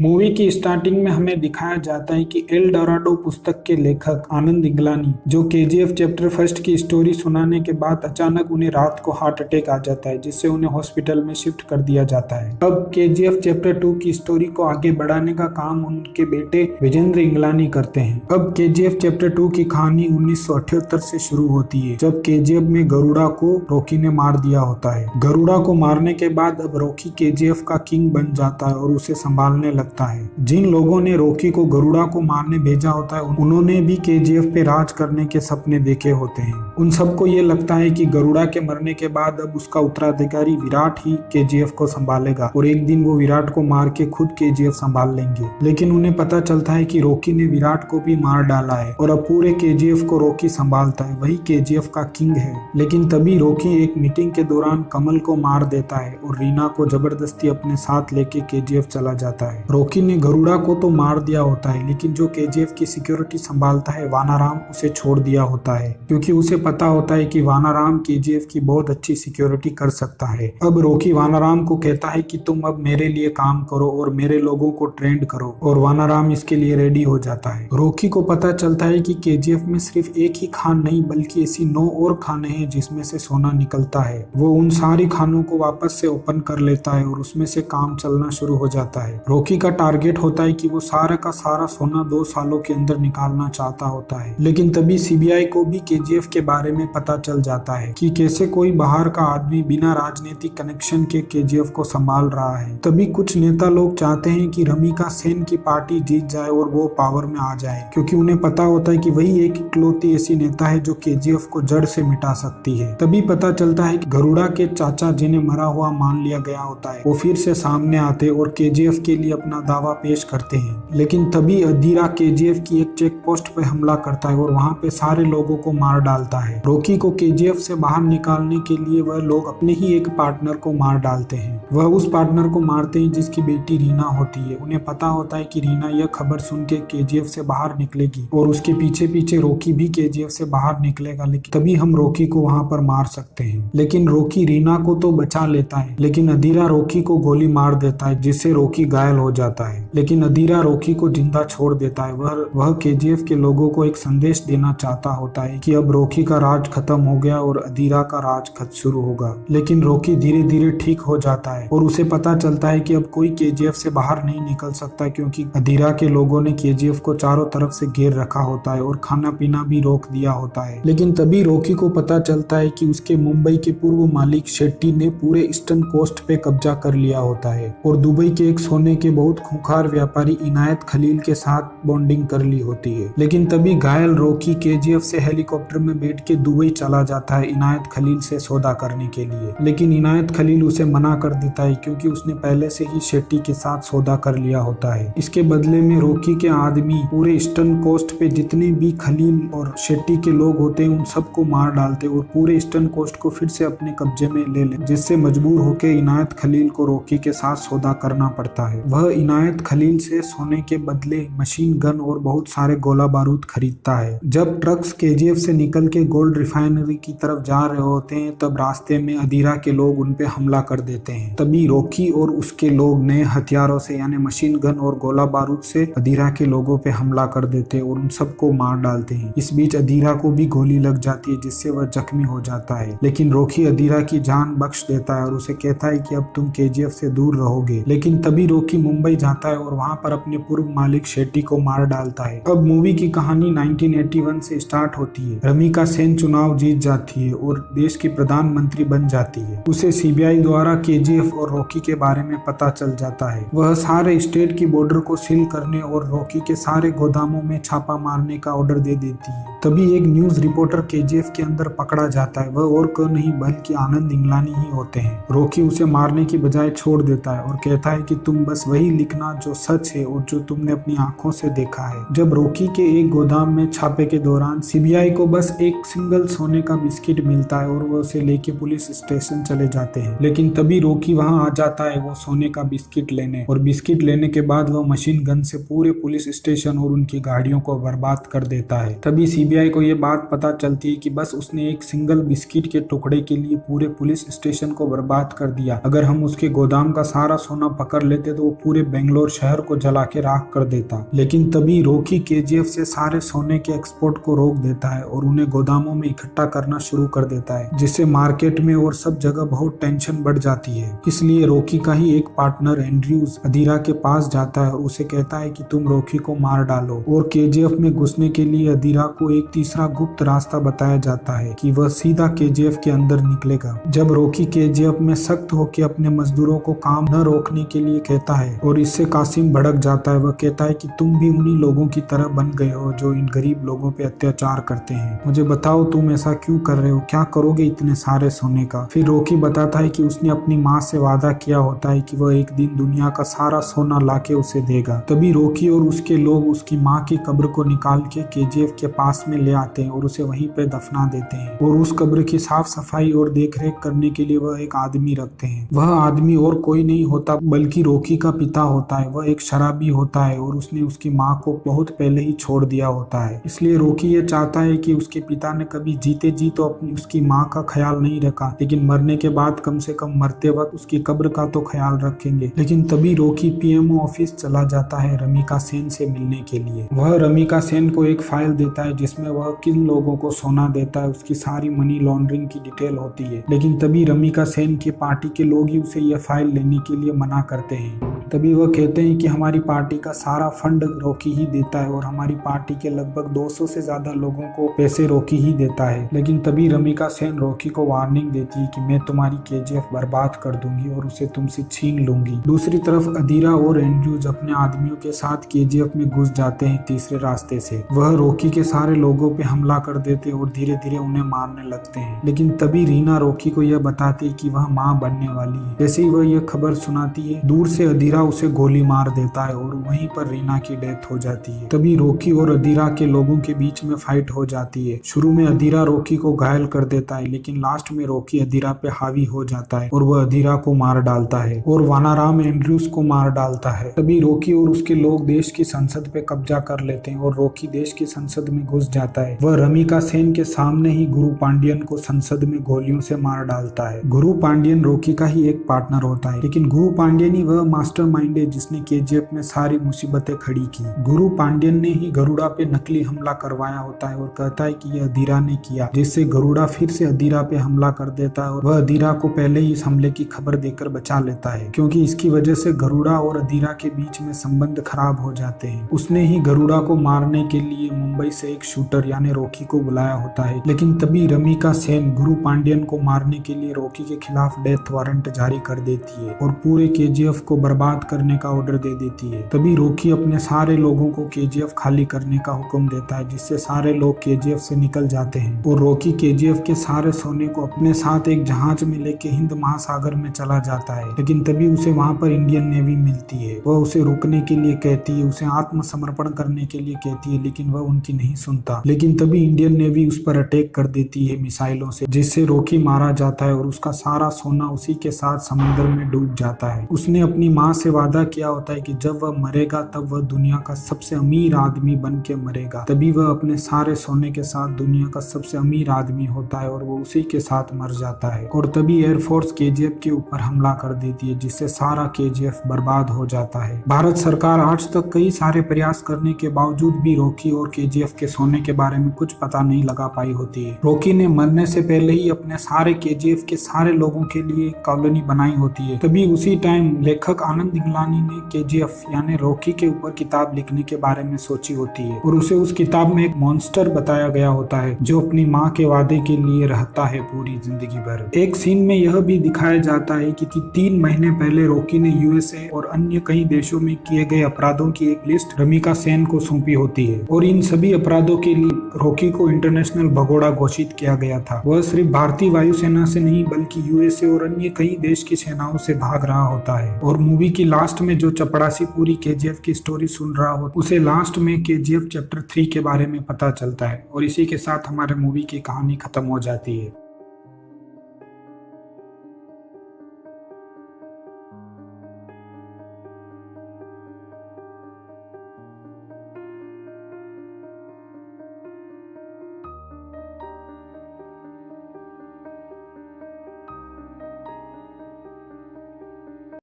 Movie की starting में हमें दिखाया जाता है कि एल डोराडो पुस्तक के लेखक आनंद इंगलानी जो केजीएफ चैप्टर फर्स्ट की स्टोरी सुनाने के बाद अचानक उन्हें रात को हार्ट अटैक आ जाता है, जिससे उन्हें हॉस्पिटल में शिफ्ट कर दिया जाता है। अब केजीएफ चैप्टर 2 की स्टोरी को आगे बढ़ाने का काम उनके बेटे विजेंद्र इंगलानी करते हैं। अब केजीएफ चैप्टर 2 की कहानी 1978 से शुरू होती है, जब केजीएफ में गरुड़ा को रॉकी ने मार दिया होता है। गरुड़ा को मारने के बाद अब रॉकी केजीएफ का किंग बन जाता है और उसे संभालने लगता है। जिन लोगों ने रॉकी को गरुड़ा को मारने भेजा होता है, उन्होंने भी केजीएफ पे राज करने के सपने देखे होते हैं। उन सबको ये लगता है कि गरुड़ा के मरने के बाद अब उसका उत्तराधिकारी विराट ही केजीएफ को संभालेगा और एक दिन वो विराट को मार के खुद केजीएफ संभाल लेंगे। लेकिन उन्हें पता चलता है कि रॉकी ने विराट को भी मार डाला है और अब पूरे केजीएफ को रॉकी संभालता है, वही केजीएफ का किंग है। लेकिन तभी रॉकी एक मीटिंग के दौरान कमल को मार देता है और रीना को जबरदस्ती अपने साथ लेके केजीएफ चला जाता है। रॉकी ने गरुड़ा को तो मार दिया होता है, लेकिन जो केजीएफ की सिक्योरिटी संभालता है वानाराम, उसे छोड़ दिया होता है, क्योंकि उसे पता होता है कि वानाराम केजीएफ की बहुत अच्छी सिक्योरिटी कर सकता है। अब रॉकी वानाराम को कहता है कि तुम अब मेरे लिए काम करो और मेरे लोगों को ट्रेंड करो, और वानाराम इसके लिए रेडी हो जाता है। रॉकी को पता चलता है कि केजीएफ में सिर्फ एक ही खान नहीं बल्कि ऐसी 9 और खाने हैं जिसमें से सोना निकलता है। वो उन सारी खानों को वापस से ओपन कर लेता है और उसमें से काम चलना शुरू हो जाता है। रॉकी का टारगेट होता है कि वो सारा का सारा सोना 2 सालों के अंदर निकालना चाहता होता है। लेकिन तभी सीबीआई को भी केजीएफ के बारे में पता चल जाता है कि कैसे कोई बाहर का आदमी बिना राजनीतिक कनेक्शन के केजीएफ को संभाल रहा है। तभी कुछ नेता लोग चाहते हैं कि रमिका सेन की पार्टी जीत जाए और वो पावर में आ जाए, क्योंकि उन्हें पता होता है कि वही एक इकलौती ऐसी नेता है जो केजीएफ को जड़ से मिटा सकती है। तभी पता चलता है कि गरुड़ा के चाचा जिन्हें मरा हुआ मान लिया गया होता है, वो फिर से सामने आते और केजीएफ के लिए अपना दावा पेश करते हैं। लेकिन तभी अधीरा केजीएफ की एक चेक पोस्ट पे हमला करता है और वहाँ पे सारे लोगों को मार डालता है। रॉकी को केजीएफ से बाहर निकालने के लिए वह लोग अपने ही एक पार्टनर को मार डालते हैं। वह उस पार्टनर को मारते हैं जिसकी बेटी रीना होती है। उन्हें पता होता है कि रीना यह खबर सुन के केजीएफ से बाहर निकलेगी और उसके पीछे पीछे रॉकी भी केजीएफ से बाहर निकलेगा, लेकिन तभी हम रॉकी को वहाँ पर मार सकते हैं। लेकिन रॉकी रीना को तो बचा लेता है, लेकिन अधीरा रॉकी को गोली मार देता है, जिससे रॉकी घायल हो जाता है। लेकिन अधीरा रॉकी को जिंदा छोड़ देता है। वह केजीएफ के लोगों को एक संदेश देना चाहता होता है कि अब रॉकी का राज खत्म हो गया और अधीरा का राज शुरू होगा। लेकिन रॉकी धीरे धीरे ठीक हो जाता है और उसे पता चलता है कि अब कोई केजीएफ से बाहर नहीं निकल सकता, क्योंकि अधीरा के लोगों ने केजीएफ को चारों तरफ से घेर रखा होता है और खाना पीना भी रोक दिया होता है। लेकिन तभी रॉकी को पता चलता है कि उसके मुंबई के पूर्व मालिक शेट्टी ने पूरे ईस्टर्न कोस्ट पे कब्जा कर लिया होता है और दुबई के एक सोने के बहुत खूंखार व्यापारी इनायत खलील के साथ बॉन्डिंग कर ली होती है। लेकिन तभी घायल रॉकी केजीएफ से हेलीकॉप्टर में बैठ के दुबई चला जाता है इनायत खलील से सौदा करने के लिए। लेकिन इनायत खलील उसे मना कर देता है, क्योंकि उसने पहले से ही शेट्टी के साथ सौदा कर लिया होता है। इसके बदले में रॉकी के आदमी पूरे ईस्टर्न कोस्ट पे जितने भी खलील और शेट्टी के लोग होते हैं उन सबको मार डालते और पूरे ईस्टर्न कोस्ट को फिर से अपने कब्जे में ले ले, जिससे मजबूर होकर इनायत खलील को रॉकी के साथ सौदा करना पड़ता है। वह इनायत खलील से सोने के बदले मशीन गन और बहुत सारे गोला बारूद खरीदता है। जब ट्रक्स केजीएफ से निकल के गोल्ड रिफाइनरी की तरफ जा रहे होते हैं, तब रास्ते में अधीरा के लोग उन पे हमला कर देते हैं। तभी रॉकी और उसके लोग नए हथियारों से यानी मशीन गन और गोला बारूद से अधीरा के लोगों पे हमला कर देते हैं और उन सबको मार डालते हैं। इस बीच अधीरा को भी गोली लग जाती है, जिससे वह जख्मी हो जाता है। लेकिन रॉकी अधीरा की जान बख्श देता है और उसे कहता है कि अब तुम केजीएफ से दूर रहोगे। लेकिन तभी रॉकी मुंबई जाता है और वहाँ पर अपने पूर्व मालिक शेट्टी को मार डालता है। अब मूवी की कहानी 1981 से स्टार्ट होती है। रमिका सेन चुनाव जीत जाती है और देश की प्रधानमंत्री बन जाती है। उसे सीबीआई द्वारा केजीएफ और रॉकी के बारे में पता चल जाता है। वह सारे स्टेट की बॉर्डर को सील करने और रॉकी के सारे गोदामों में छापा मारने का ऑर्डर दे देती है। तभी एक न्यूज रिपोर्टर केजीएफ के अंदर पकड़ा जाता है। वह और कोई नहीं बल्कि आनंद इंगलानी ही होते हैं। रॉकी उसे मारने की बजाय छोड़ देता है और कहता है कि तुम बस वही लिखना जो सच है और जो तुमने अपनी आंखों से देखा है। जब रॉकी के एक गोदाम में छापे के दौरान सीबीआई को बस एक सिंगल सोने का बिस्किट मिलता है और वो उसे लेके पुलिस स्टेशन चले जाते हैं। लेकिन तभी रॉकी वहां आ जाता है वो सोने का बिस्किट लेने, और बिस्किट लेने के बाद वह मशीन गन से पूरे पुलिस स्टेशन और उनकी गाड़ियों को बर्बाद कर देता है। तभी सीबीआई को ये बात पता चलती है कि बस उसने एक सिंगल बिस्किट के टुकड़े के लिए पूरे पुलिस स्टेशन को बर्बाद कर दिया। अगर हम उसके गोदाम का सारा सोना पकड़ लेते तो वो पूरे बेंगलोर शहर को जला के राख कर देता। लेकिन तभी रॉकी केजीएफ से सारे सोने के एक्सपोर्ट को रोक देता है और उन्हें गोदामों में इकट्ठा करना शुरू कर देता है, जिससे मार्केट में और सब जगह बहुत टेंशन बढ़ जाती है। इसलिए रॉकी का ही एक पार्टनर एंड्रयूज अदीरा के पास जाता है और उसे कहता है कि तुम रॉकी को मार डालो। और केजीएफ में घुसने के लिए अदीरा को एक तीसरा गुप्त रास्ता बताया जाता है कि वह सीधा केजीएफ के अंदर निकलेगा। जब रॉकी केजीएफ में सख्त होकर अपने मजदूरों को काम न रोकने के लिए कहता है और इससे कासिम भड़क जाता है। वह कहता है कि तुम भी उन्हीं लोगों की तरह बन गए हो जो इन गरीब लोगों पे अत्याचार करते हैं। मुझे बताओ तुम ऐसा क्यों कर रहे हो, क्या करोगे इतने सारे सोने का। फिर रॉकी बताता है कि उसने अपनी माँ से वादा किया होता है कि वह एक दिन दुनिया का सारा सोना लाके उसे देगा। तभी रॉकी और उसके लोग उसकी माँ की कब्र को निकाल के केजीएफ के पास में ले आते हैं और उसे वहीं पे दफना देते हैं। और उस कब्र की साफ सफाई और देखरेख करने के लिए वह एक आदमी रखते हैं। वह आदमी और कोई नहीं होता बल्कि रॉकी का पिता होता है। वह एक शराबी होता है और उसने उसकी माँ को बहुत पहले ही छोड़ दिया होता है। इसलिए रॉकी ये चाहता है कि उसके पिता ने कभी जीते जी तो अपनी उसकी माँ का ख्याल नहीं रखा, लेकिन मरने के बाद कम से कम मरते वक्त उसकी कब्र का तो ख्याल रखेंगे। लेकिन तभी रॉकी पीएमओ ऑफिस चला जाता है रमिका सेन से मिलने के लिए। वह रमिका सेन को एक फाइल देता है जिसमें वह किन लोगों को सोना देता है, उसकी सारी मनी लॉन्ड्रिंग की डिटेल होती है। लेकिन तभी रमिका सेन की पार्टी के लोग ही उसे यह फाइल लेने के लिए मना करते हैं। तभी वह कहते हैं कि हमारी पार्टी का सारा फंड रॉकी ही देता है और हमारी पार्टी के लगभग 200 से ज्यादा लोगों को पैसे रॉकी ही देता है। लेकिन तभी रमिका सेन रॉकी को वार्निंग देती है कि मैं तुम्हारी केजीएफ बर्बाद कर दूंगी और उसे तुमसे छीन लूंगी। दूसरी तरफ अदीरा और एंड्रयूज अपने आदमियों के साथ केजीएफ में घुस जाते हैं तीसरे रास्ते से। वह रॉकी के सारे लोगों पे हमला कर देते और धीरे धीरे उन्हें मारने लगते हैं। लेकिन तभी रीना रॉकी को यह बताती है कि वह माँ बनने वाली है। जैसे ही वह यह खबर सुनाती है, दूर से अदीरा उसे गोली मार देता है और वहीं पर रीना की डेथ हो जाती है। तभी रॉकी और अदीरा के लोगों के बीच में फाइट हो जाती है। शुरू में अदीरा रॉकी को घायल कर देता है, लेकिन लास्ट में रॉकी अदीरा पे हावी हो जाता है और वह अदीरा को मार डालता है और वानाराम एंड्रयूज को मार डालता है। तभी रॉकी और उसके लोग देश की संसद पे कब्जा कर लेते हैं और रॉकी देश की संसद में घुस जाता है। वह रमिका सेन के सामने ही गुरु पांडियन को संसद में गोलियों से मार डालता है। गुरु पांडियन रॉकी का ही एक पार्टनर होता है, लेकिन गुरु पांडियन ही वह मास्टरमाइंड है जिसने केजीएफ में सारी मुसीबतें खड़ी की। गुरु पांडियन ने ही गरुड़ा पे नकली हमला करवाया होता है और कहता है कि यह अदीरा ने किया, जिससे गरुड़ा फिर से अदीरा पे हमला कर देता है और वह अदीरा को पहले ही इस हमले की खबर देकर बचा लेता है, क्योंकि इसकी वजह से गरुड़ा और अदीरा के बीच में संबंध खराब हो जाते हैं। उसने ही गरुड़ा को मारने के लिए मुंबई से एक शूटर यानी रॉकी को बुलाया होता है। लेकिन तभी रमिका सेन गुरु पांडियन को मारने के लिए रॉकी के खिलाफ डेथ वारंट जारी कर देती है और पूरे केजीएफ को बर्बाद करने का ऑर्डर दे देती है। तभी रॉकी अपने सारे लोगों को केजीएफ खाली करने का हुक्म देता है, जिससे सारे लोग केजीएफ से निकल जाते हैं और रॉकी केजीएफ के सारे सोने को अपने साथ एक जहाज में लेके हिंद महासागर में चला जाता है। लेकिन तभी उसे वहां पर इंडियन नेवी मिलती है। वह उसे रुकने के लिए कहती है, उसे आत्मसमर्पण करने के लिए कहती है, लेकिन वह उनकी नहीं सुनता। लेकिन तभी इंडियन नेवी उस पर अटैक कर देती है मिसाइलों से, जिससे रॉकी मारा जाता है और उसका सारा सोना उसी के साथ समुद्र में डूब जाता है। उसने अपनी माँ से वादा किया होता है कि जब वह मरेगा तब वह दुनिया का सबसे अमीर आदमी बन के मरेगा। तभी वह अपने सारे सोने के साथ दुनिया का सबसे अमीर आदमी होता है और वो उसी के साथ मर जाता है। और तभी एयरफोर्स केजीएफ के ऊपर हमला कर देती है, जिससे सारा केजीएफ बर्बाद हो जाता है। भारत सरकार आज तक कई सारे प्रयास करने के बावजूद भी रॉकी और केजीएफ के सोने के बारे में कुछ पता नहीं लगा पाई होती है। रॉकी ने मरने से पहले ही अपने सारे केजीएफ के सारे लोगों के लिए कॉलोनी बनाई होती है। तभी उसी टाइम लेखक आनंद इंगलानी ने केजीएफ यानी रॉकी के ऊपर किताब लिखने के बारे में सोची होती है और उसे उस किताब में एक मॉन्स्टर बताया गया होता है जो अपनी माँ के वादे के लिए रहता है पूरी जिंदगी भर। एक सीन में यह भी दिखाया जाता है कि 3 महीने पहले रॉकी ने यूएसए और अन्य कई देशों में किए गए अपराधों की एक लिस्ट रमिका सेन को सौंपी होती है और इन सभी अपराधों के लिए रॉकी को इंटरनेशनल भगोड़ा घोषित किया गया था। वह सिर्फ भारतीय वायुसेना से नहीं बल्कि यूएसए और अन्य कई देश की सेनाओं से भाग रहा होता है। और मूवी क्योंकि लास्ट में जो चपड़ासी पूरी केजीएफ की स्टोरी सुन रहा हो उसे लास्ट में केजीएफ चैप्टर 3 के बारे में पता चलता है और इसी के साथ हमारे मूवी की कहानी खत्म हो जाती है।